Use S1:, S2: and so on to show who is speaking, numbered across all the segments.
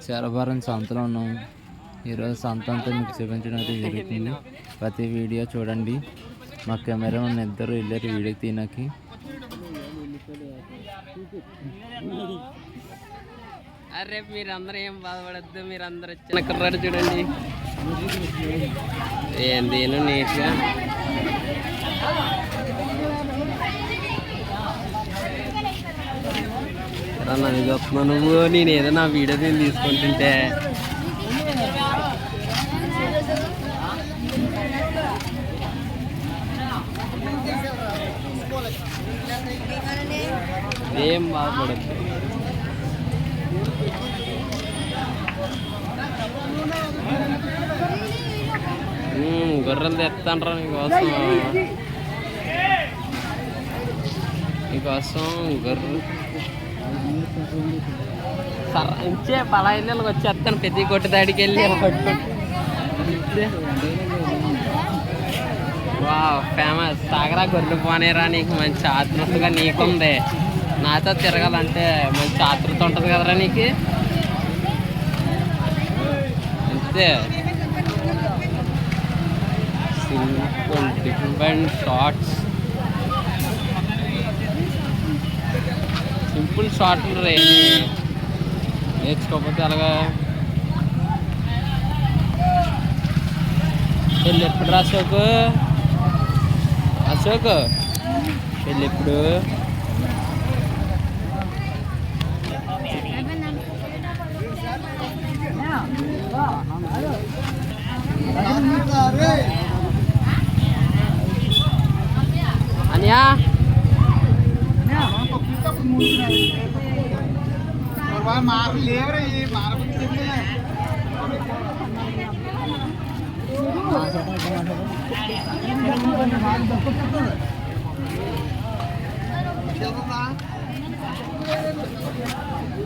S1: చరభరం సంతలో ఉన్నాం. ఈరోజు సంత అంతా మీకు చూపించడం అయితే జరుగుతుంది. ప్రతి వీడియో చూడండి. మా కెమెరామెన్ ఇద్దరు వెళ్ళారు వీడియో తీయడానికి.
S2: అరే మీరందరూ ఏం బాధపడద్దు, మీరందరూ వచ్చిన కుర్రాడు చూడండి ఏంది నీట్గా నన్ను చెప్తున్నావు నువ్వు. నేను ఏదో నా వీడియో నేను తీసుకుంటుంటే ఏం బాధపడద్దు. గొర్రెలు తెస్తాండ్రా నీకోసం గొర్రెలు ఇంచే పలాయిళ్ళకి వచ్చేస్తాను. ప్రతి కొట్టు దాడికి వెళ్ళి వా ఫేమస్ సాగరా గొర్రెలు పోనేరా. నీకు మంచి ఆతృతగా నీకుంది. నాతో తిరగాలంటే మంచి ఆతృత ఉంటుంది కదరా నీకు. అంతే సింపుల్ డిఫరెంట్ షార్ట్స్, సింపుల్ షార్ట్లు రే. నేర్చుకోకపోతే అలాగా పెళ్ళి ఎప్పుడు రా అశోక్ పెళ్ళి ఎప్పుడు? అనియా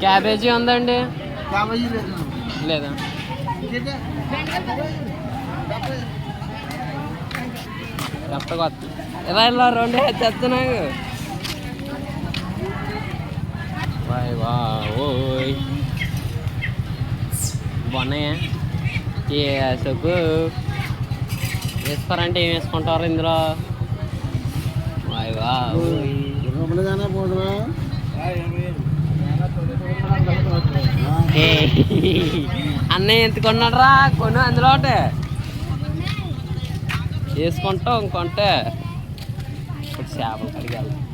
S2: క్యాబేజీ ఉందండి? లేదా కొత్తగా ఎలా ఇలా రెండు చెప్తున్నాను. బాయ్ వా ఓయ్ బాగున్నాయా? ఏ అశోకు వేసుకోరంటే ఏం వేసుకుంటారు ఇందులో? బాయ్ వా అన్నయ్య ఎంత కొన్నాడు రా? కొను అందులో ఒకటి వేసుకుంటాం. ఇంకొంటే ఇప్పుడు చేపలు కడిగి వెళ్తాం.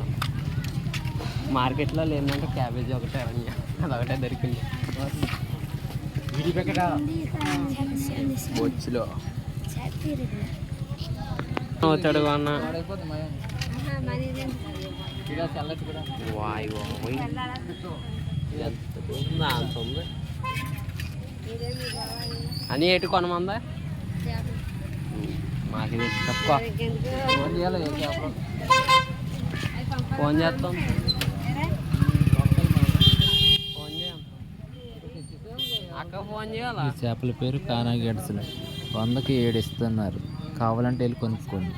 S2: మార్కెట్లో లేదంటే క్యాబేజీ ఒకటే అదొకటే దొరికింది. బొచ్చులో వచ్చాడు అన్న. వాయ్ బాయ్ అంత ఉంది అని ఎటు కొనమందా? మాకు తక్కువ ఫోన్ చేస్తాం. అక్క ఫోన్ చేయాలా?
S1: చేపల పేరు కానా గెడ్సలు. 100కి 7 ఇస్తున్నారు. కావాలంటే వెళ్ళి కొనుక్కోండి.